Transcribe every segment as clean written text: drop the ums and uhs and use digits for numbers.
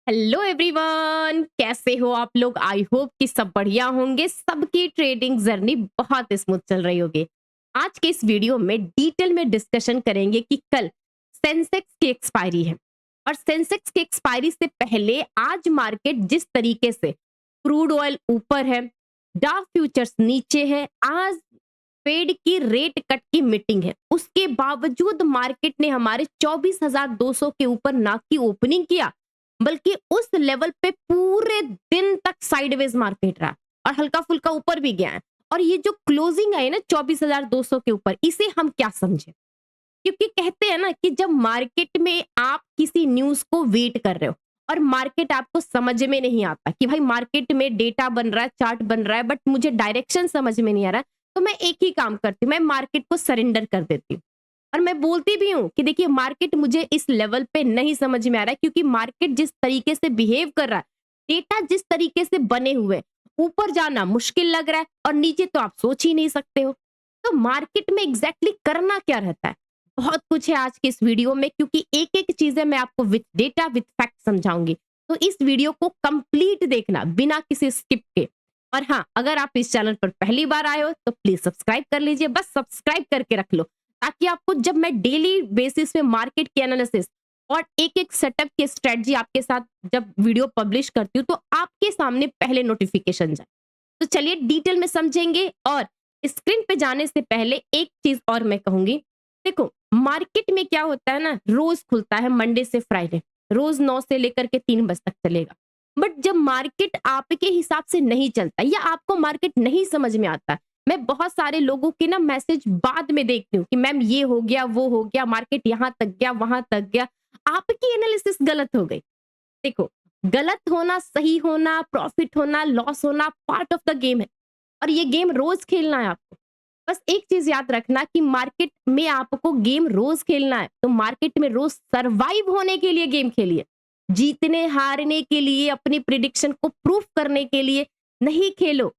Hello everyone, कैसे हो आप लोग? आई होप कि सब बढ़िया होंगे। सबकी ट्रेडिंग जर्नी बहुत स्मूथ चल रही होगी। आज के इस वीडियो में डिटेल में डिस्कशन करेंगे कि कल सेंसेक्स की एक्सपायरी है और सेंसेक्स की एक्सपायरी से पहले आज मार्केट जिस तरीके से क्रूड ऑयल ऊपर है, डाव फ्यूचर्स नीचे है, आज फेड की रेट कट की मीटिंग है, उसके बावजूद मार्केट ने हमारे 24,200 के ऊपर ना की ओपनिंग किया, बल्कि उस लेवल पे पूरे दिन तक साइडवेज मार्केट रहा और हल्का फुल्का ऊपर भी गया है। और ये जो क्लोजिंग है ना 24,200 के ऊपर, इसे हम क्या समझे? क्योंकि कहते हैं ना कि जब मार्केट में आप किसी न्यूज को वेट कर रहे हो और मार्केट आपको समझ में नहीं आता कि भाई मार्केट में डेटा बन रहा है, चार्ट बन रहा है, बट मुझे डायरेक्शन समझ में नहीं आ रहा, तो मैं एक ही काम करती हूँ, मैं मार्केट को सरेंडर कर देती हूँ। और मैं बोलती भी हूँ कि देखिए मार्केट मुझे इस लेवल पे नहीं समझ में आ रहा है, क्योंकि मार्केट जिस तरीके से बिहेव कर रहा है, डेटा जिस तरीके से बने हुए, ऊपर जाना मुश्किल लग रहा है और नीचे तो आप सोच ही नहीं सकते हो। तो मार्केट में एग्जैक्टली करना क्या रहता है, बहुत कुछ है आज के इस वीडियो में, क्योंकि एक एक चीजें मैं आपको विथ डेटा विथ फैक्ट समझाऊंगी। तो इस वीडियो को कंप्लीट देखना बिना किसी स्किप के। और हाँ, अगर आप इस चैनल पर पहली बार आए हो तो प्लीज सब्सक्राइब कर लीजिए, बस सब्सक्राइब करके रख लो, ताकि आपको जब मैं डेली बेसिस पे मार्केट के एनालिसिस और एक एक सेटअप की स्ट्रेटजी आपके साथ जब वीडियो पब्लिश करती हूँ तो आपके सामने पहले नोटिफिकेशन जाए। तो चलिए डिटेल में समझेंगे। और स्क्रीन पे जाने से पहले एक चीज और मैं कहूंगी, देखो मार्केट में क्या होता है ना, रोज खुलता है मंडे से फ्राइडे, रोज 9 से लेकर के 3 बजे तक चलेगा। बट जब मार्केट आपके हिसाब से नहीं चलता या आपको मार्केट नहीं समझ में आता, मैं बहुत सारे लोगों के ना मैसेज बाद में देखती हूँ कि मैम ये हो गया, वो हो गया, मार्केट यहाँ तक गया, वहां तक गया, आपकी एनालिसिस गलत हो गई। देखो, गलत होना, सही होना, प्रॉफिट होना, लॉस होना पार्ट ऑफ द गेम है और ये गेम रोज खेलना है आपको। बस एक चीज याद रखना कि मार्केट में आपको गेम रोज खेलना है, तो मार्केट में रोज सरवाइव होने के लिए गेम खेलिए, जीतने हारने के लिए, अपनी प्रिडिक्शन को प्रूफ करने के लिए नहीं खेलो।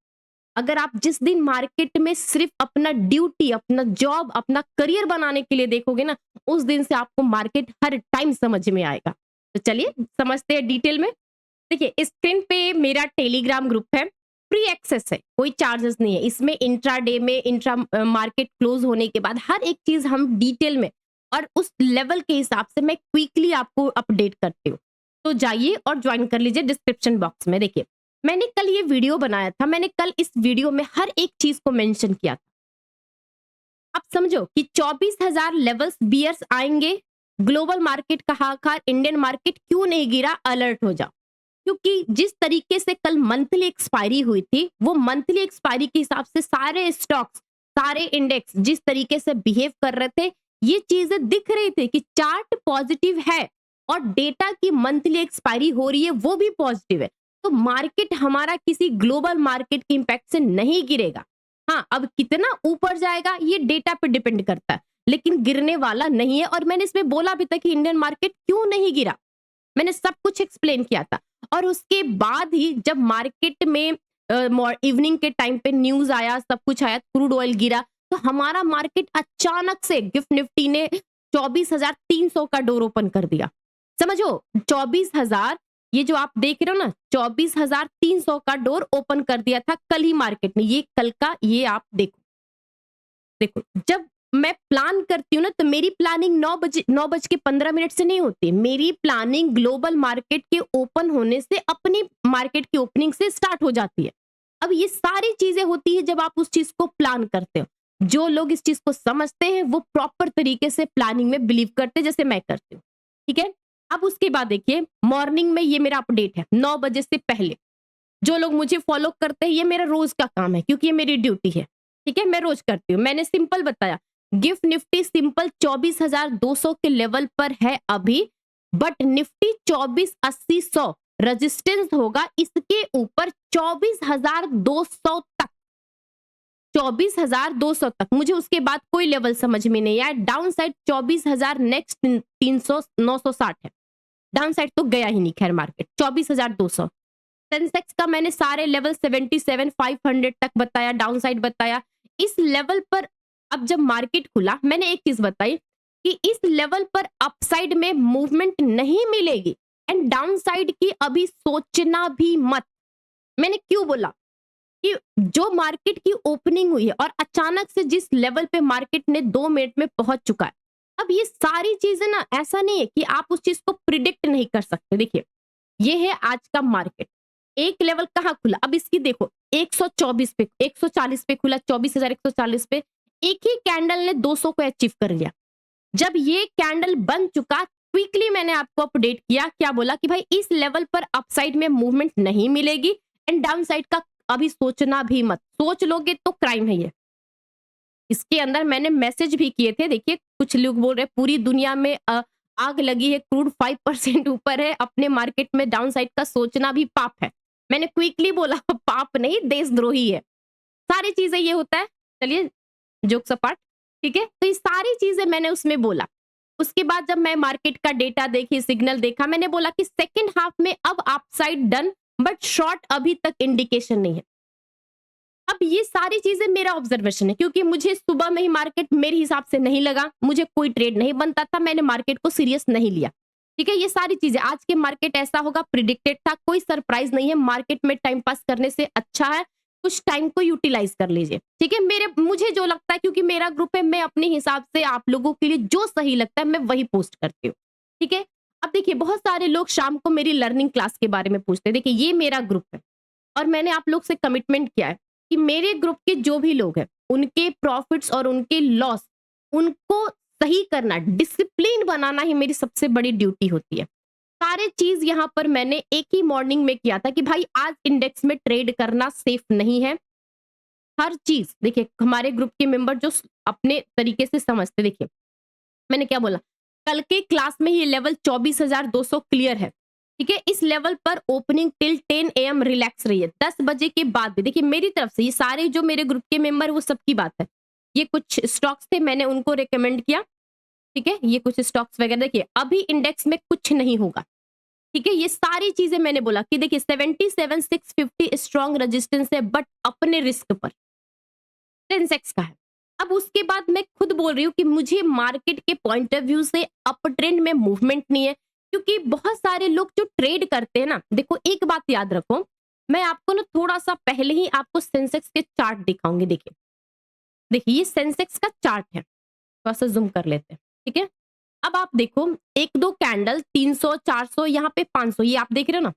अगर आप जिस दिन मार्केट में सिर्फ अपना ड्यूटी, अपना जॉब, अपना करियर बनाने के लिए देखोगे ना, उस दिन से आपको मार्केट हर टाइम समझ में आएगा। तो चलिए समझते हैं डिटेल में। देखिए स्क्रीन पे मेरा टेलीग्राम ग्रुप है, फ्री एक्सेस है, कोई चार्जेस नहीं है इसमें। इंट्राडे में, इंट्रा मार्केट क्लोज होने के बाद हर एक चीज हम डिटेल में और उस लेवल के हिसाब से मैं क्विकली आपको अपडेट करती हूँ। तो जाइए और ज्वाइन कर लीजिए डिस्क्रिप्शन बॉक्स में। देखिए मैंने कल ये वीडियो बनाया था, मैंने कल इस वीडियो में हर एक चीज को मेंशन किया था। आप समझो कि 24,000 लेवल्स बियर्स आएंगे, ग्लोबल मार्केट का हाहाकार, इंडियन मार्केट क्यों नहीं गिरा, अलर्ट हो जाओ। क्योंकि जिस तरीके से कल मंथली एक्सपायरी हुई थी, वो मंथली एक्सपायरी के हिसाब से सारे स्टॉक्स, सारे इंडेक्स जिस तरीके से बिहेव कर रहे थे, ये चीजें दिख रही थी कि चार्ट पॉजिटिव है और डेटा की मंथली एक्सपायरी हो रही है वो भी पॉजिटिव है। तो मार्केट हमारा किसी ग्लोबल मार्केट के इंपैक्ट से नहीं गिरेगा। हाँ, अब कितना ऊपर जाएगा ये डेटा पे डिपेंड करता है, लेकिन गिरने वाला नहीं है। और मैंने इसमें बोला भी था कि इंडियन मार्केट क्यों नहीं गिरा, मैंने सब कुछ एक्सप्लेन किया था। और उसके बाद ही जब मार्केट में इवनिंग के टाइम पे न्यूज आया, सब कुछ आया, क्रूड ऑयल गिरा, तो हमारा मार्केट अचानक से गिफ्ट निफ्टी ने 24,300 का डोर ओपन कर दिया। समझो 24,000, ये जो आप देख रहे हो ना, 24,300 का डोर ओपन कर दिया था कल ही मार्केट ने। ये कल का, ये आप देखो। देखो जब मैं प्लान करती हूँ ना, तो मेरी प्लानिंग 9:15 से नहीं होती, मेरी प्लानिंग ग्लोबल मार्केट के ओपन होने से, अपनी मार्केट की ओपनिंग से स्टार्ट हो जाती है। अब ये सारी चीजें होती है जब आप उस चीज को प्लान करते हो। जो लोग इस चीज को समझते हैं वो प्रॉपर तरीके से प्लानिंग में बिलीव करते हैं, जैसे मैं करती हूँ। ठीक है, अब उसके बाद देखिए मॉर्निंग में ये मेरा अपडेट है 9 बजे से पहले। जो लोग मुझे फॉलो करते हैं, ये मेरा रोज का काम है, क्योंकि ये मेरी ड्यूटी है। ठीक है, मैं रोज करती हूँ। मैंने सिंपल बताया, गिफ्ट निफ्टी सिंपल 24,200 के लेवल पर है अभी, बट निफ्टी 24,80-100 रेजिस्टेंस होगा, इसके ऊपर 24,200 तक, 24,200 तक। मुझे उसके बाद कोई लेवल समझ में नहीं आया। डाउन साइड 24,000, नेक्स्ट 300, 960 है। डाउन साइड तो गया ही नहीं खैर मार्केट, 24,200। सेंसेक्स का मैंने सारे लेवल 77,500 तक बताया, डाउन साइड बताया। इस लेवल पर अब जब मार्केट खुला, मैंने एक चीज बताई कि इस लेवल पर अपसाइड में मूवमेंट नहीं मिलेगी। एंड डाउन साइड की अभी सोचना भी मत। मैंने क्यों बोला कि जो मार्केट की ओपनिंग हुई है और अचानक से जिस लेवल पे मार्केट ने 2 मिनट में पहुंच चुका है, अब ये सारी चीजें ना, ऐसा नहीं है कि आप उस चीज को प्रिडिक्ट नहीं कर सकते। देखिए, ये है आज का मार्केट। एक लेवल कहाँ खुला, अब इसकी देखो, 124 पे, 140 पे खुला, 24,140 पे। एक ही कैंडल ने 200 को अचीव कर लिया। जब ये कैंडल बन चुका, क्विकली मैंने आपको अपडेट किया, क्या बोला कि भाई इस लेवल पर अपसाइड में मूवमेंट नहीं मिलेगी एंड डाउन साइड का अभी सोचना भी मत। सोच लोगे तो क्राइम है ये। इसके अंदर मैंने मैसेज भी किए थे। देखिए, कुछ लोग बोल रहे हैं पूरी दुनिया में आग लगी है, क्रूड 5% ऊपर है, अपने मार्केट में डाउन साइड का सोचना भी पाप है। मैंने क्विकली बोला पाप नहीं, देशद्रोही है। सारी चीजें ये होता है। चलिए, जोक सपाट, ठीक है। तो ये सारी चीजें मैंने उसमें बोला। उसके बाद जब मैं मार्केट का डेटा देखी, सिग्नल देखा, मैंने बोला कि सेकंड हाफ में अब अपसाइड डन, बट शॉर्ट अभी तक इंडिकेशन नहीं है। अब ये सारी चीजें मेरा ऑब्जर्वेशन है, क्योंकि मुझे सुबह में ही मार्केट मेरे हिसाब से नहीं लगा, मुझे कोई ट्रेड नहीं बनता था, मैंने मार्केट को सीरियस नहीं लिया। ठीक है, ये सारी चीजें, आज के मार्केट ऐसा होगा प्रिडिक्टेड था, कोई सरप्राइज नहीं है। मार्केट में टाइम पास करने से अच्छा है कुछ टाइम को यूटिलाइज कर लीजिए। ठीक है, मुझे जो लगता है, क्योंकि मेरा ग्रुप है, मैं अपने हिसाब से आप लोगों के लिए जो सही लगता है मैं वही पोस्ट करती हूँ। ठीक है, अब देखिए, बहुत सारे लोग शाम को मेरी लर्निंग क्लास के बारे में पूछते हैं। देखिए, ये मेरा ग्रुप है और मैंने आप लोग से कमिटमेंट किया है कि मेरे ग्रुप के जो भी लोग हैं, उनके प्रॉफिट्स और उनके लॉस, उनको सही करना, डिसिप्लिन बनाना ही मेरी सबसे बड़ी ड्यूटी होती है। सारे चीज यहाँ पर मैंने एक ही मॉर्निंग में किया था कि भाई आज इंडेक्स में ट्रेड करना सेफ नहीं है। हर चीज देखिए, हमारे ग्रुप के मेंबर जो अपने तरीके से समझते, देखिए मैंने क्या बोला, कल के क्लास में ये लेवल 24,200 क्लियर है। ठीक है, इस लेवल पर ओपनिंग टिल 10 AM रिलैक्स रही है। 10 बजे के बाद भी देखिए, मेरी तरफ से, ये सारे जो मेरे ग्रुप के मेंबर, वो सबकी बात है। ये कुछ स्टॉक्स थे, मैंने उनको रिकमेंड किया। ठीक है, ये कुछ स्टॉक्स वगैरह, देखिए अभी इंडेक्स में कुछ नहीं होगा। ठीक है, ये सारी चीजें मैंने बोला कि देखिए 77,650 स्ट्रॉन्ग रेजिस्टेंस है, बट अपने रिस्क पर सेंसेक्स का है। अब उसके बाद मैं खुद बोल रही हूँ कि मुझे मार्केट के पॉइंट ऑफ व्यू से अप ट्रेंड में मूवमेंट नहीं है, क्योंकि बहुत सारे लोग जो ट्रेड करते हैं ना, देखो एक बात याद रखो, मैं आपको ना थोड़ा सा पहले ही आपको सेंसेक्स के चार्ट दिखाऊंगी। देखिए देखिए, ये सेंसेक्स का चार्ट है, थोड़ा सा जूम कर लेते हैं। ठीक है, अब आप देखो, एक दो कैंडल 300, 400, यहाँ पे 500, ये आप देख रहे हो ना,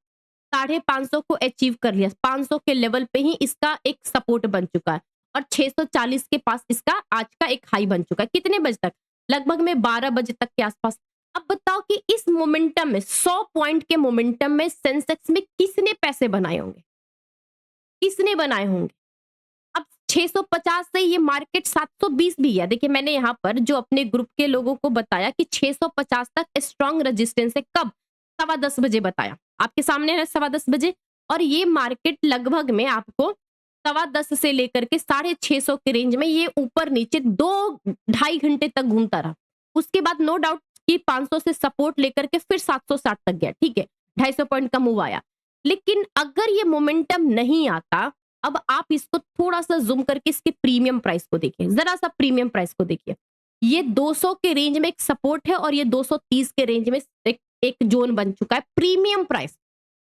550 को अचीव कर लिया। 500 के लेवल पे ही इसका एक सपोर्ट बन चुका है और 640 के पास इसका आज का एक हाई बन चुका है। कितने बजे तक? लगभग में 12 बजे तक के आसपास। अब बताओ कि इस मोमेंटम में, 100 पॉइंट के मोमेंटम में सेंसेक्स में किसने पैसे बनाए होंगे? किसने बनाए होंगे? अब 650 से ये मार्केट 720 भी है। देखिए, मैंने यहाँ पर जो अपने ग्रुप के लोगों को बताया कि 650 तक स्ट्रॉन्ग रेजिस्टेंस है, कब? 10:15 बजे बताया, आपके सामने है 10:15 बजे। और ये मार्केट लगभग में आपको 10:15 से लेकर के 650 के रेंज में ये ऊपर नीचे 2-2.5 घंटे तक घूमता रहा। उसके बाद नो डाउट कि 500 से सपोर्ट लेकर के फिर 760 तक गया। ठीक है, 250 पॉइंट का मूव आया। लेकिन अगर ये मोमेंटम नहीं आता, अब आप इसको थोड़ा सा जूम करके इसके प्रीमियम प्राइस को देखिए, जरा सा प्रीमियम प्राइस को देखिए। ये 200 के रेंज में एक सपोर्ट है और ये 230 के रेंज में एक जोन बन चुका है प्रीमियम प्राइस।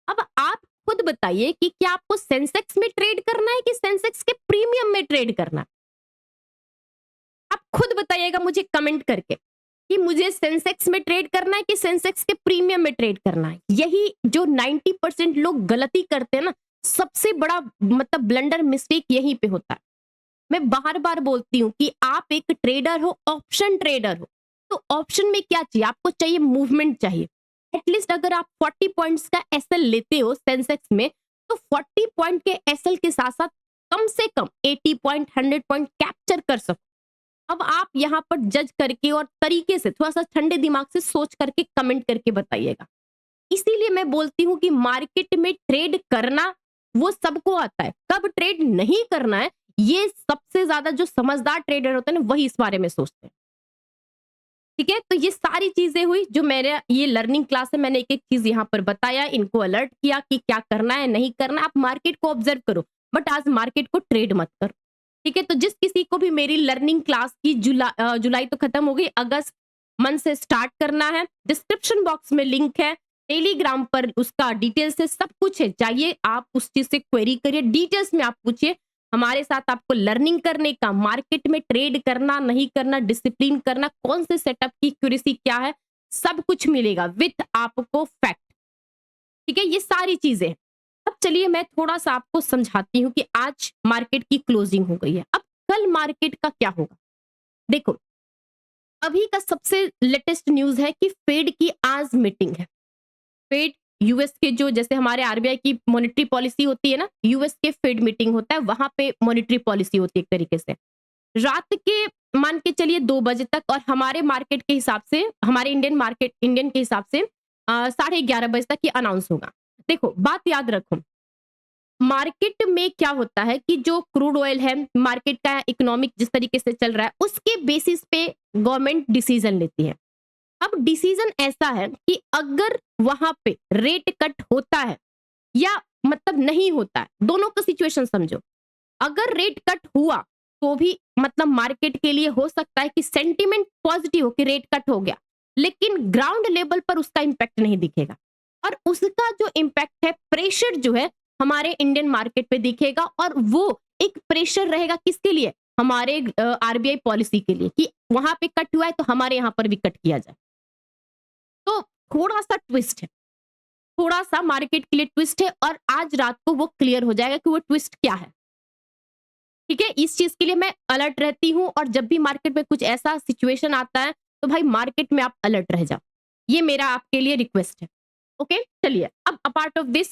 अब आप खुद बताइए कि क्या आपको सेंसेक्स में ट्रेड करना है कि सेंसेक्स के प्रीमियम में ट्रेड करना है? आप खुद बताइएगा मुझे कमेंट करके कि मुझे सेंसेक्स में ट्रेड करना है कि सेंसेक्स के प्रीमियम में ट्रेड करना है। यही जो 90% लोग गलती करते हैं ना, सबसे बड़ा मतलब ब्लंडर मिस्टेक यहीं पे होता है। मैं बार बार बोलती हूँ कि आप एक ट्रेडर हो, ऑप्शन ट्रेडर हो, तो ऑप्शन में क्या चाहिए? आपको चाहिए मूवमेंट चाहिए। एटलीस्ट अगर आप 40 पॉइंट्स का एसएल लेते हो सेंसेक्स में, तो 40 पॉइंट के एसएल के साथ साथ कम से कम 80 पॉइंट, 100 पॉइंट कैप्चर कर सको। अब आप यहाँ पर जज करके और तरीके से, थोड़ा सा ठंडे दिमाग से सोच करके कमेंट करके बताइएगा। इसीलिए मैं बोलती हूँ कि मार्केट में ट्रेड करना वो सबको आता है, कब ट्रेड नहीं करना है ये सबसे ज्यादा जो समझदार ट्रेडर होते हैं ना, वही इस बारे में सोचते हैं। ठीक है, तो ये सारी चीजें हुई जो मेरे ये लर्निंग क्लास है, मैंने एक एक चीज यहाँ पर बताया, इनको अलर्ट किया कि क्या करना है नहीं करना। आप मार्केट को ऑब्जर्व करो, बट आज मार्केट को ट्रेड मत करो। ठीक है, तो जिस किसी को भी मेरी लर्निंग क्लास की जुलाई तो खत्म हो गई, अगस्त मंथ से स्टार्ट करना है, डिस्क्रिप्शन बॉक्स में लिंक है, टेलीग्राम पर उसका डिटेल्स है, सब कुछ है। चाहिए आप उस चीज से क्वेरी करिए, डिटेल्स में आप पूछिए। हमारे साथ आपको लर्निंग करने का, मार्केट में ट्रेड करना नहीं करना, डिसिप्लिन करना, कौन से सेटअप की एक्यूरेसी क्या है, सब कुछ मिलेगा विथ आपको फैक्ट। ठीक है, ये सारी चीजें हैं। अब चलिए मैं थोड़ा सा आपको समझाती हूँ कि आज मार्केट की क्लोजिंग हो गई है, अब कल मार्केट का क्या होगा। देखो, अभी का सबसे लेटेस्ट न्यूज है कि फेड की आज मीटिंग है। फेड यूएस के, जो जैसे हमारे आरबीआई की मॉनेटरी पॉलिसी होती है ना, यूएस के फेड मीटिंग होता है, वहां पे मॉनेटरी पॉलिसी होती है एक तरीके से। रात के मान के चलिए 2 बजे तक, और हमारे मार्केट के हिसाब से, हमारे इंडियन के हिसाब से 11:30 बजे तक ये अनाउंस होगा। देखो बात याद रखो, मार्केट में क्या होता है कि जो क्रूड ऑयल है, मार्केट का इकोनॉमिक जिस तरीके से चल रहा है उसके बेसिस पे गवर्नमेंट डिसीजन लेती है। अब डिसीजन ऐसा है कि अगर वहां पे रेट कट होता है या मतलब नहीं होता है, दोनों का सिचुएशन समझो। अगर रेट कट हुआ तो भी मतलब मार्केट के लिए हो सकता है कि सेंटिमेंट पॉजिटिव हो कि रेट कट हो गया, लेकिन ग्राउंड लेवल पर उसका इंपैक्ट नहीं दिखेगा। और उसका जो इंपैक्ट है, प्रेशर जो है हमारे इंडियन मार्केट पे दिखेगा, और वो एक प्रेशर रहेगा किसके लिए, हमारे आरबीआई पॉलिसी के लिए, कि वहां पे कट हुआ है तो हमारे यहाँ पर भी कट किया जाए। तो थोड़ा सा ट्विस्ट है, थोड़ा सा मार्केट के लिए ट्विस्ट है, और आज रात को वो क्लियर हो जाएगा कि वो ट्विस्ट क्या है। ठीक है, इस चीज के लिए मैं अलर्ट रहती हूँ, और जब भी मार्केट में कुछ ऐसा सिचुएशन आता है तो भाई मार्केट में आप अलर्ट रह जाओ, ये मेरा आपके लिए रिक्वेस्ट है। ओके, चलिए अब अपार्ट ऑफ दिस,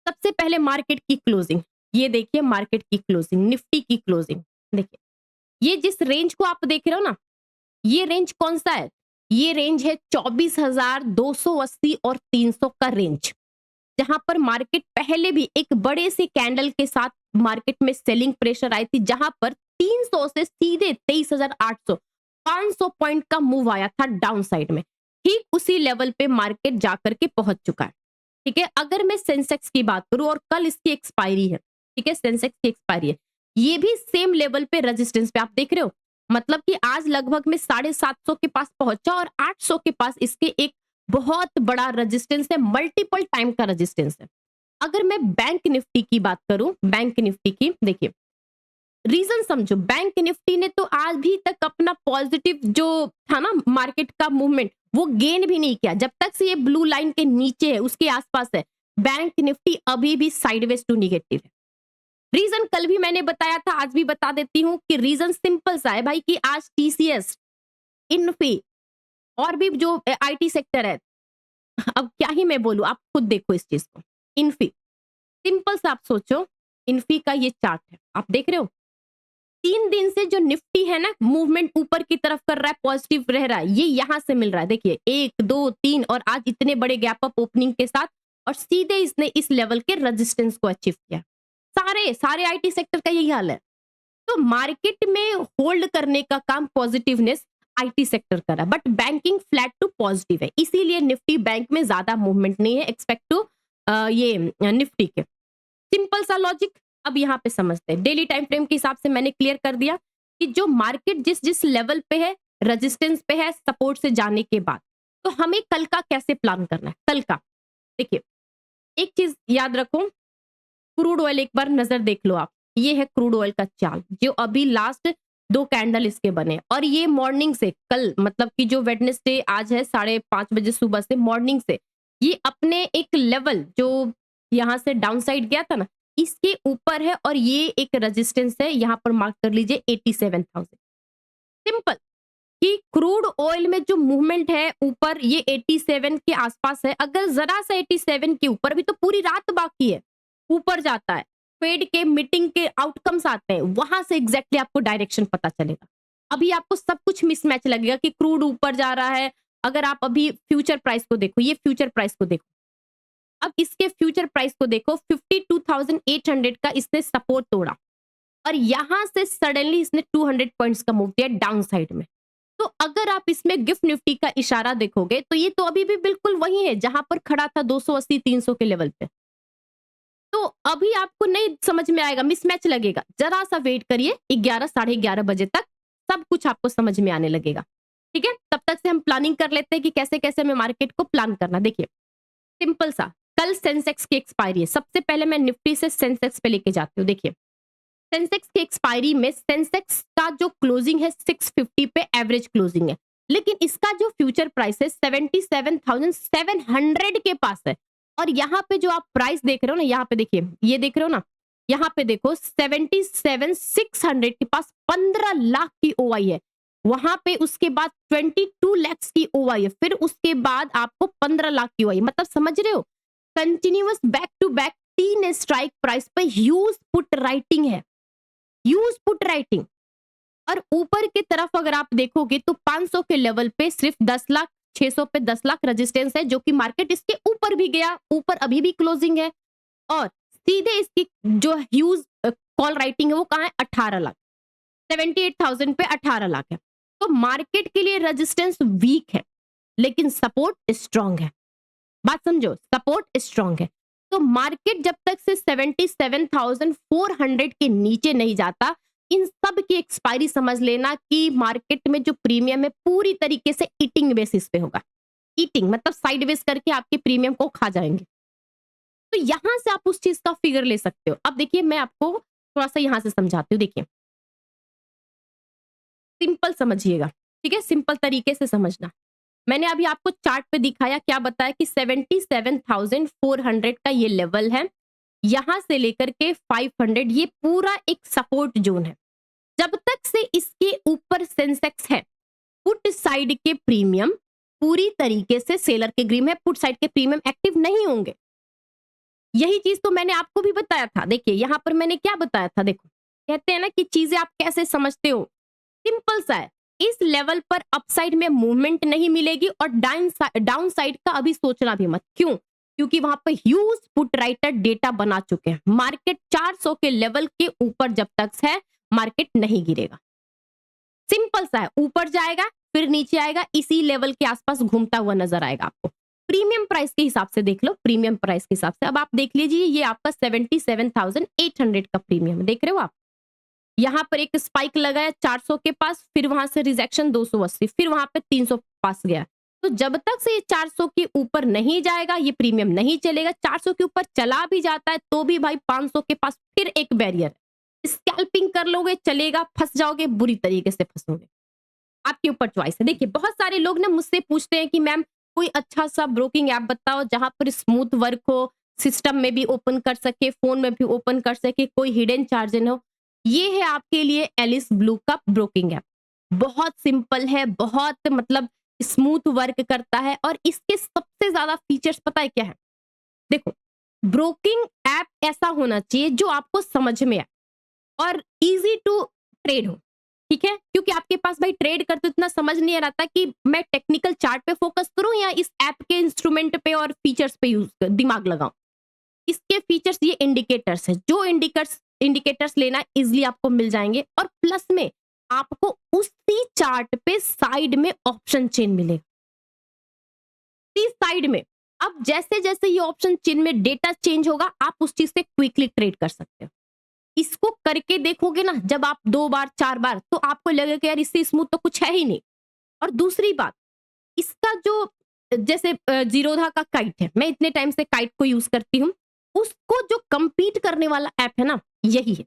सबसे पहले मार्केट की क्लोजिंग, ये देखिए मार्केट की क्लोजिंग, निफ्टी की क्लोजिंग। देखिए ये जिस रेंज को आप देख रहे हो ना, ये रेंज कौन सा है, ये रेंज है 24,280 और 300 का रेंज, जहां पर मार्केट पहले भी एक बड़े से कैंडल के साथ मार्केट में सेलिंग प्रेशर आई थी, जहां पर 300 से सीधे 23,800, 500 पॉइंट का मूव आया था डाउन साइड में। ठीक उसी लेवल पे मार्केट जाकर के पहुंच चुका है। ठीक है, अगर मैं सेंसेक्स की बात करूं, और कल इसकी एक्सपायरी है, ठीक है, सेंसेक्स की एक्सपायरी है, ये भी सेम लेवल पे रेजिस्टेंस पे आप देख रहे हो, मतलब कि आज लगभग में 750 के पास पहुंचा, और 800 के पास इसके एक बहुत बड़ा रेजिस्टेंस है, मल्टीपल टाइम का रेजिस्टेंस है। अगर मैं बैंक निफ्टी की बात करूं, बैंक निफ्टी की देखिए, रीजन समझो, बैंक निफ्टी ने तो आज भी तक अपना पॉजिटिव जो था ना मार्केट का मूवमेंट, वो गेन भी नहीं किया। जब तक से ये ब्लू लाइन के नीचे है, उसके आसपास है, बैंक निफ्टी अभी भी साइडवेज टू निगेटिव है। रीजन कल भी मैंने बताया था, आज भी बता देती हूं कि रीजन सिंपल सा है भाई, कि आज टीसीएस, इन्फी और भी जो आईटी सेक्टर है, अब क्या ही मैं बोलूं, आप खुद देखो इस चीज को। इन्फी, सिंपल सा आप सोचो, इन्फी का ये चार्ट है, आप देख रहे हो 3 दिन से जो निफ्टी है ना, मूवमेंट ऊपर की तरफ कर रहा है, पॉजिटिव रह रहा है, ये यहां से मिल रहा है। देखिए 1 2 3, और आज इतने बड़े गैप अप ओपनिंग के साथ, और सीधे इसने इस लेवल के रेजिस्टेंस को अचीव किया। सारे सारे आईटी सेक्टर का यही हाल है। तो मार्केट में होल्ड करने का काम पॉजिटिवनेस आईटी सेक्टर कर रहा है, but banking flat to positive है, इसीलिए निफ्टी बैंक में ज्यादा मूवमेंट नहीं है एक्सपेक्ट टू ये निफ्टी के। सिंपल सा लॉजिक अब यहाँ पे समझते हैं। डेली टाइम फ्रेम के हिसाब से मैंने क्लियर कर दिया कि जो मार्केट जिस जिस लेवल पे है, रेजिस्टेंस पे है, सपोर्ट से जाने के बाद, तो हमें कल का कैसे प्लान करना है। कल का देखिए, एक चीज याद रखो, क्रूड ऑयल एक बार नजर देख लो आप, ये है क्रूड ऑयल का चार्ट, जो अभी लास्ट 2 कैंडल इसके बने, और ये मॉर्निंग से कल, मतलब कि जो वेडनेसडे आज है, 5:30 बजे सुबह से मॉर्निंग से ये अपने एक लेवल जो यहाँ से डाउन साइड गया था ना, इसके ऊपर है, और ये एक रेजिस्टेंस है, यहाँ पर मार्क कर लीजिए 87,000। सिंपल कि क्रूड ऑयल में जो मूवमेंट है ऊपर, ये 87 के आसपास है। अगर जरा सा 87 के ऊपर, भी तो पूरी रात बाकी है, ऊपर जाता है, फेड के मीटिंग के आउटकम्स आते हैं, वहां से एग्जैक्टली आपको डायरेक्शन पता चलेगा। अभी आपको सब कुछ मिसमैच लगेगा कि क्रूड ऊपर जा रहा है। अगर आप अभी फ्यूचर प्राइस को देखो, ये फ्यूचर प्राइस को देखो, अब इसके फ्यूचर प्राइस को देखो, 52,800 का इसने सपोर्ट तोड़ा, और यहां से सडनली इसने 200 पॉइंट्स का मूव दिया डाउन साइड में। तो अगर आप इसमें गिफ्ट निफ्टी का इशारा देखोगे, तो ये तो अभी भी बिल्कुल वही है जहां पर खड़ा था 280 300 के लेवल पे। तो अभी आपको नहीं समझ में आएगा, मिसमैच लगेगा, जरा सा वेट करिए, 11 11:30 बजे तक सब कुछ आपको समझ में आने लगेगा। ठीक है, तब तक से हम प्लानिंग कर लेते हैं कि कैसे कैसे हमें मार्केट को प्लान करना। देखिए सिंपल सा, कल सेंसेक्स की एक्सपायरी है। सबसे पहले मैं निफ्टी से सेंसेक्स पे लेके जाती हूँ। देखिए सेंसेक्स की एक्सपायरी में सेंसेक्स का जो क्लोजिंग है 650 पे एवरेज क्लोजिंग है, लेकिन इसका जो फ्यूचर प्राइस है 77,700 के पास है। और यहाँ पे जो आप प्राइस देख रहे हो ना, यहाँ पे देखिए, ये देख रहे हो ना, यहाँ पे देखो 77,600 के पास 15 लाख की ओआई है। वहां पे उसके बाद 22 लैक्स की ओआई है, फिर उसके बाद आपको 15 लाख की ओआई, मतलब समझ रहे हो, continuous back to back 3 strike price पे ह्यूज पुट राइटिंग है, यूज पुट राइटिंग। और ऊपर की तरफ अगर आप देखोगे तो 500 के लेवल पे सिर्फ 10 लाख, 600 पे 10 लाख रेजिस्टेंस है, जो कि मार्केट इसके ऊपर भी गया, ऊपर अभी भी क्लोजिंग है। और सीधे इसकी जो ह्यूज कॉल राइटिंग है वो कहाँ है, 18 लाख, 78,000 पे 18 लाख है। तो मार्केट के लिए रेजिस्टेंस वीक है लेकिन सपोर्ट स्ट्रांग है। बात समझो, सपोर्ट स्ट्रांग है। तो मार्केट जब तक से 77,400 के नीचे नहीं जाता, इन सब की एक्सपायरी समझ लेना कि मार्केट में जो प्रीमियम है पूरी तरीके से ईटिंग बेसिस पे होगा। ईटिंग मतलब साइडवेज करके आपके प्रीमियम को खा जाएंगे। तो यहां से आप उस चीज का फिगर ले सकते हो। अब देखिए मैं आपको थोड़ा सा यहां से समझाती हूँ। देखिए सिंपल समझिएगा, ठीक है, सिंपल तरीके से समझना। मैंने अभी आपको चार्ट पे दिखाया, क्या बताया कि 77,400 का ये लेवल है, यहां से लेकर के 500 ये पूरा एक सपोर्ट जोन है। जब तक से इसके ऊपर सेंसेक्स है, पुट साइड के प्रीमियम पूरी तरीके से सेलर के ग्रीम है, पुट साइड के प्रीमियम एक्टिव नहीं होंगे। यही चीज तो मैंने आपको भी बताया था। देखिए यहां पर मैंने क्या बताया था, देखो कहते हैं ना कि चीजें आप कैसे समझते हो, सिंपल सा है। इस लेवल पर अपसाइड में मूवमेंट नहीं मिलेगी और डाउन साइड का अभी सोचना भी मत। क्यों? क्योंकि वहां पर ह्यूज पुट राइटर डेटा बना चुके हैं। मार्केट 400 के लेवल के ऊपर जब तक है, मार्केट नहीं गिरेगा। सिंपल सा है, ऊपर जाएगा फिर नीचे आएगा, इसी लेवल के आसपास घूमता हुआ नजर आएगा आपको। प्रीमियम प्राइस के हिसाब से देख लो, प्रीमियम प्राइस के हिसाब से अब आप देख लीजिए, ये आपका 77,800 का प्रीमियम देख रहे हो आप। यहां पर एक स्पाइक लगाया 400 के पास, फिर वहां से रिजेक्शन 280, फिर वहां पे 300 पास गया। तो जब तक से ये 400 के ऊपर नहीं जाएगा ये प्रीमियम नहीं चलेगा। 400 के ऊपर चला भी जाता है तो भी भाई 500 के पास फिर एक बैरियर है। स्कैल्पिंग कर लोगे चलेगा, फंस जाओगे, बुरी तरीके से फंसोगे, आपके ऊपर चॉइस है। देखिए बहुत सारे लोग ना मुझसे पूछते हैं कि मैम कोई अच्छा सा ब्रोकिंग ऐप बताओ जहां पर स्मूथ वर्क हो, सिस्टम में भी ओपन कर सके, फोन में भी ओपन कर सके, कोई हिडन चार्ज न हो। ये है आपके लिए एलिस ब्लू का ब्रोकिंग ऐप। बहुत सिंपल है, बहुत मतलब स्मूथ वर्क करता है और इसके सबसे ज्यादा फीचर्स पता है क्या है? देखो ब्रोकिंग ऐप ऐसा होना चाहिए जो आपको समझ में आए और इजी टू ट्रेड हो, ठीक है? क्योंकि आपके पास भाई ट्रेड करते इतना समझ नहीं आ रहा था कि मैं टेक्निकल चार्ट पे फोकस करूं या इस ऐप के इंस्ट्रूमेंट पे और फीचर्स पे यूज दिमाग लगाऊं। इसके फीचर्स ये इंडिकेटर्स है, जो इंडिकेटर्स लेना इजिली आपको मिल जाएंगे और प्लस में आपको उसी चार्ट पे साइड में ऑप्शन चेन मिलेगा, इसी साइड में। अब जैसे जैसे ये ऑप्शन चेन में डेटा चेंज होगा आप उस चीज से क्विकली ट्रेड कर सकते हो। इसको करके देखोगे ना जब आप 2 बार 4 बार, तो आपको लगेगा कि यार इससे स्मूथ तो कुछ है ही नहीं। और दूसरी बात, इसका जो जैसे जीरोधा का काइट है, मैं इतने टाइम से काइट को यूज करती हूँ, उसको जो compete करने वाला ऐप है ना यही है।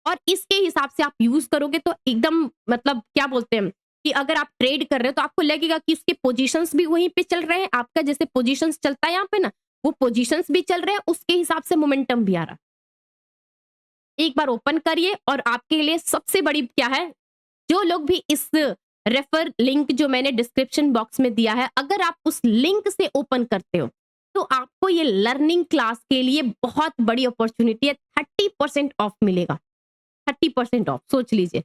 और इसके हिसाब से आप यूज करोगे तो एकदम मतलब क्या बोलते हैं कि अगर आप ट्रेड कर रहे हो तो आपको लगेगा कि उसके पोजीशंस भी वहीं पे चल रहे हैं, आपका जैसे पोजीशंस चलता है यहाँ पे ना, वो पोजीशंस भी चल रहे हैं, उसके हिसाब से मोमेंटम भी आ रहा। एक बार ओपन करिए और आपके लिए सबसे बड़ी क्या है, जो लोग भी इस रेफर लिंक जो मैंने डिस्क्रिप्शन बॉक्स में दिया है, अगर आप उस लिंक से ओपन करते हो तो आपको ये लर्निंग क्लास के लिए बहुत बड़ी अपॉर्चुनिटी है, 30% ऑफ मिलेगा। 30% ऑफ, सोच लीजिए।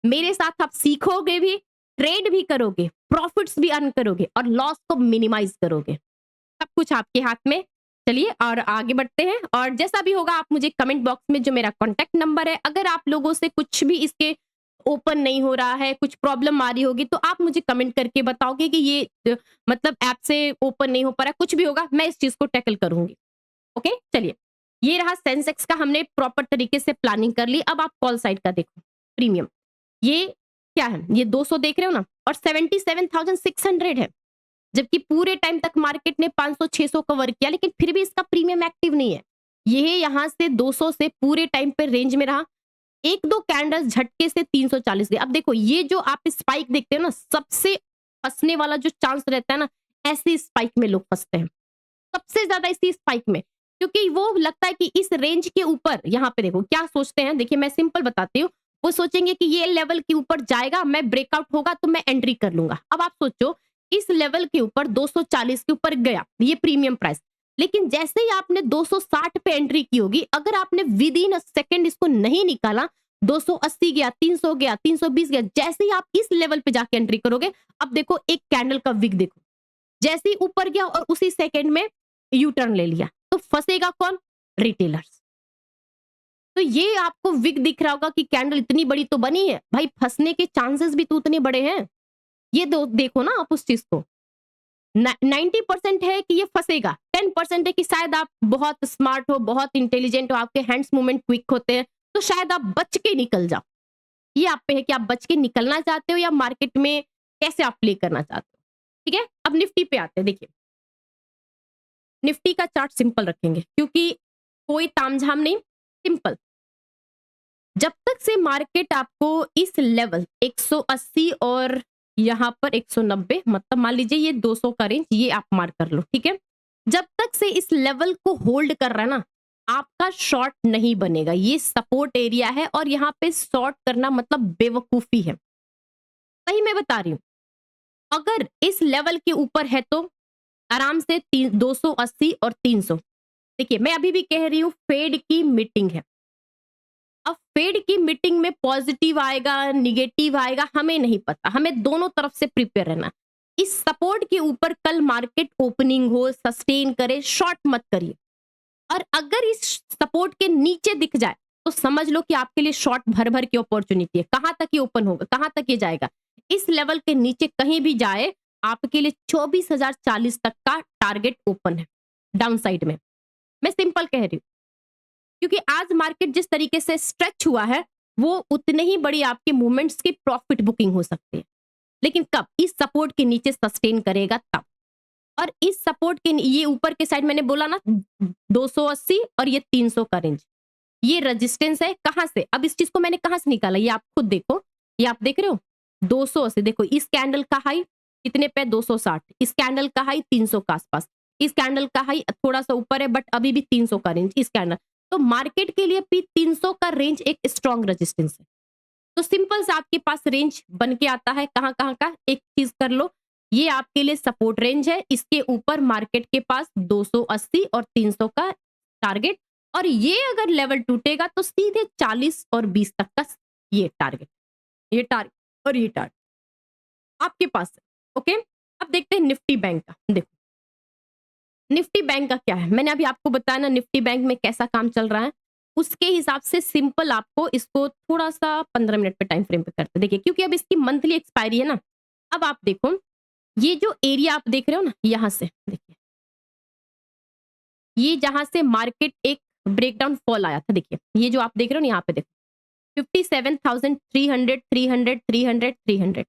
मेरे साथ आप सीखोगे भी, ट्रेड भी करोगे, प्रॉफिट्स भी अर्न करोगे और लॉस को मिनिमाइज करोगे। सब कुछ आपके हाथ में। चलिए और आगे बढ़ते हैं, और जैसा भी होगा आप मुझे कमेंट बॉक्स में जो मेरा कॉन्टेक्ट नंबर है, अगर आप लोगों से कुछ भी इसके ओपन नहीं हो रहा है, कुछ प्रॉब्लम आ रही होगी तो आप मुझे कमेंट करके बताओगे कि ये मतलब ऐप से ओपन नहीं हो पा रहा, कुछ भी होगा मैं इस चीज को टैकल करूंगी। ओके चलिए, ये रहा सेंसेक्स का, हमने प्रॉपर तरीके से प्लानिंग कर ली। अब आप कॉल साइड का देखो, प्रीमियम। ये क्या है, ये 200 देख रहे हो ना, और 77,600 है, जबकि पूरे टाइम तक मार्केट ने 500-600 कवर किया, लेकिन फिर भी इसका प्रीमियम एक्टिव नहीं है। ये यहाँ से 200 से पूरे टाइम पे रेंज में रहा, एक दो कैंडल्स झटके से 340 गए। अब देखो ये जो आप स्पाइक देखते हो ना, सबसे फंसने वाला जो चांस रहता है ना, ऐसी स्पाइक में लोग फंसते हैं सबसे ज्यादा, इसी स्पाइक में, क्योंकि वो लगता है कि इस रेंज के ऊपर, यहाँ पे देखो क्या सोचते हैं, देखिए मैं सिंपल बताती हूँ। वो सोचेंगे कि ये लेवल के ऊपर जाएगा, मैं ब्रेकआउट होगा तो मैं एंट्री कर लूंगा। अब आप सोचो इस लेवल के ऊपर 240 के ऊपर गया ये प्रीमियम प्राइस, लेकिन जैसे ही आपने 260 पे एंट्री की होगी, अगर आपने विद इन अ सेकंड इसको नहीं निकाला, 280 गया, 300 गया, 320 गया, जैसे ही आप इस लेवल पे जाके एंट्री करोगे, अब देखो एक कैंडल का विक देखो, जैसे ही ऊपर गया और उसी सेकंड में यू टर्न ले लिया, तो फंसेगा कौन? रिटेलर्स। तो ये आपको विक दिख रहा होगा कि कैंडल इतनी बड़ी तो बनी है, भाई फंसने के चांसेस भी तो उतने बड़े हैं। ये देखो ना आप उस चीज को, 90% है कि ये फंसेगा, 10% है कि शायद आप बहुत स्मार्ट हो, बहुत इंटेलिजेंट हो, आपके हैंड्स मूवमेंट क्विक होते हैं, तो शायद आप बच के निकल जाओ। ये आप पे है कि आप बच के निकलना चाहते हो या मार्केट में कैसे आप प्ले करना चाहते हो। ठीक है, अब निफ्टी पे आते हैं। देखिए निफ्टी का चार्ट सिंपल रखेंगे क्योंकि कोई तामझाम नहीं, सिंपल। जब तक से मार्केट आपको इस लेवल 180 और यहाँ पर 190, मतलब मान लीजिए ये 200 का रेंज, ये आप मार्क कर लो, ठीक है। जब तक से इस लेवल को होल्ड कर रहा है ना, आपका शॉर्ट नहीं बनेगा। ये सपोर्ट एरिया है और यहाँ पे शॉर्ट करना मतलब बेवकूफी है, सही मैं बता रही हूँ। अगर इस लेवल के ऊपर है तो आराम से 280 और 300। देखिए मैं अभी भी कह रही हूँ फेड की मीटिंग है, अब फेड की मीटिंग में पॉजिटिव आएगा निगेटिव आएगा हमें नहीं पता, हमें दोनों तरफ से प्रिपेयर रहना। इस सपोर्ट के ऊपर कल मार्केट ओपनिंग हो, सस्टेन करे, शॉर्ट मत करिए। और अगर इस सपोर्ट के नीचे दिख जाए तो समझ लो कि आपके लिए शॉर्ट भर भर की अपॉर्चुनिटी है। कहां तक ये ओपन होगा, कहां तक ये जाएगा, इस लेवल के नीचे कहीं भी जाए, आपके लिए 24,040 तक का टारगेट ओपन है डाउन साइड में। मैं सिंपल कह रही हूँ क्योंकि आज मार्केट जिस तरीके से स्ट्रेच हुआ है, वो उतने ही बड़ी आपके मूवमेंट्स की प्रॉफिट बुकिंग हो सकती है, लेकिन कब? इस सपोर्ट के नीचे सस्टेन करेगा तब। और इस सपोर्ट के ये ऊपर के साइड मैंने बोला ना 280 और ये 300 का रेंज, ये रेजिस्टेंस है। कहां से? अब इस चीज को मैंने कहां से निकाला, ये आप खुद देखो, ये आप देख रहे हो 280। देखो इस कैंडल का हाई कितने पे? 260। इस कैंडल का हाई 300 के आसपास, इस कैंडल का हाई थोड़ा सा ऊपर है बट अभी भी 300 का रेंज इस कैंडल। तो मार्केट के लिए भी 300 का रेंज एक स्ट्रॉन्ग रेजिस्टेंस है। तो सिंपल से आपके पास रेंज बन के आता है, कहां कहां का, एक चीज कर लो, ये आपके लिए सपोर्ट रेंज है, इसके ऊपर मार्केट के पास 280 और 300 का टारगेट, और ये अगर लेवल टूटेगा तो सीधे 40 और 20 तक का ये टारगेट, ये टारगेट और ये टारगेट आपके पास है। ओके, अब देखते हैं निफ्टी बैंक का। देखो निफ्टी बैंक का क्या है, मैंने अभी आपको बताया ना निफ्टी बैंक में कैसा काम चल रहा है, उसके हिसाब से सिंपल आपको इसको थोड़ा सा 15 मिनट पे टाइम फ्रेम पे करते देखिए, क्योंकि अब इसकी मंथली एक्सपायरी है ना। अब आप देखो ये जो एरिया आप देख रहे हो ना, यहां से देखिए, ये जहां से मार्केट एक ब्रेकडाउन फॉल आया था, देखिए ये जो आप देख रहे हो ना, यहाँ पे देखो 57,300 300 300 300।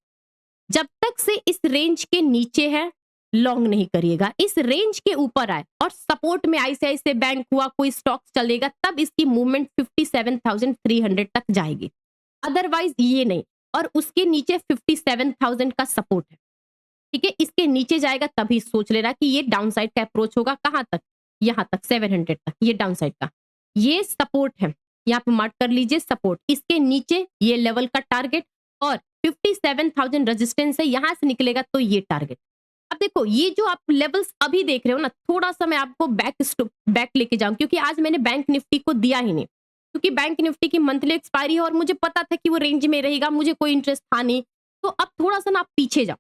जब तक से इस रेंज के नीचे है लॉन्ग नहीं करिएगा, इस रेंज के ऊपर आए और सपोर्ट में आईसीआईसीआई बैंक हुआ, कोई स्टॉक चलेगा, तब इसकी मूवमेंट 57,300 तक जाएगी, अदरवाइज ये नहीं। और उसके नीचे 57,000 का सपोर्ट है, ठीक है, इसके नीचे जाएगा तभी सोच लेना कि ये डाउन साइड का अप्रोच होगा। कहां तक? यहां तक 700 तक, ये डाउन साइड का ये सपोर्ट है, यहाँ पे मार्क कर लीजिए सपोर्ट। इसके नीचे ये लेवल का टारगेट और 57,000 रेजिस्टेंस है, यहां से निकलेगा तो ये टारगेट। अब देखो ये जो आप लेवल्स अभी देख रहे हो ना, थोड़ा सा मैं आपको बैक लेके जाऊं, क्योंकि आज मैंने बैंक निफ्टी को दिया ही नहीं, क्योंकि बैंक निफ्टी की मंथली एक्सपायरी है और मुझे पता था कि वो रेंज में रहेगा, मुझे कोई इंटरेस्ट था नहीं। तो अब थोड़ा सा ना आप पीछे जाओ,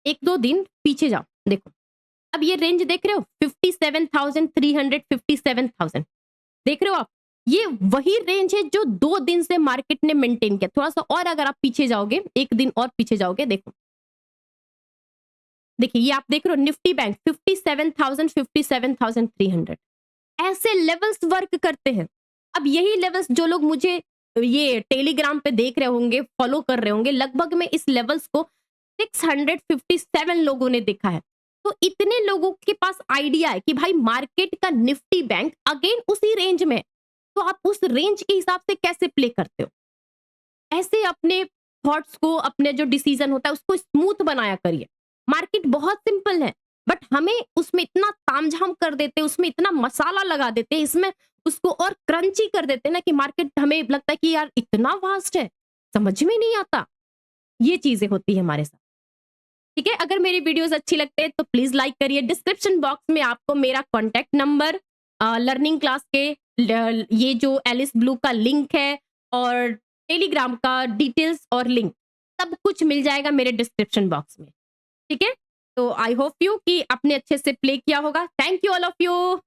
एक दो दिन पीछे जाओ, देखो अब ये रेंज देख रहे हो 57,300 57,000 देख रहे हो आप, ये वही रेंज है जो 2 दिन से मार्केट ने मेंटेन किया। थोड़ा सा और अगर आप पीछे जाओगे, एक दिन और पीछे जाओगे, देखो देखिए ये आप देख रहे हो निफ्टी बैंक 57,000 57,300, ऐसे लेवल्स वर्क करते हैं। अब यही लेवल्स जो लोग मुझे ये टेलीग्राम पे देख रहे होंगे, फॉलो कर रहे होंगे, लगभग में इस लेवल्स को 657 लोगों ने देखा है। तो इतने लोगों के पास आइडिया है कि भाई मार्केट का निफ्टी बैंक अगेन उसी रेंज में है। तो आप उस रेंज के हिसाब से कैसे प्ले करते हो? ऐसे अपने थॉट्स को, अपने जो डिसीजन होता है उसको स्मूथ बनाया करिए। मार्केट बहुत सिंपल है, बट हमें उसमें इतना तामझाम कर देते हैं, उसमें इतना मसाला लगा देते हैं, इसमें उसको और क्रंची कर देते हैं ना कि मार्केट हमें लगता है कि यार इतना वास्ट है, समझ में नहीं आता। ये चीजें होती है हमारे साथ। ठीक है, अगर मेरी वीडियोस अच्छी लगते हैं तो प्लीज लाइक करिए। डिस्क्रिप्शन बॉक्स में आपको मेरा कॉन्टैक्ट नंबर, लर्निंग क्लास के ये जो एलिस ब्लू का लिंक है और टेलीग्राम का डिटेल्स और लिंक, सब कुछ मिल जाएगा मेरे डिस्क्रिप्शन बॉक्स में। ठीक है, तो आई होप यू कि आपने अच्छे से प्ले किया होगा। Thank you all of you.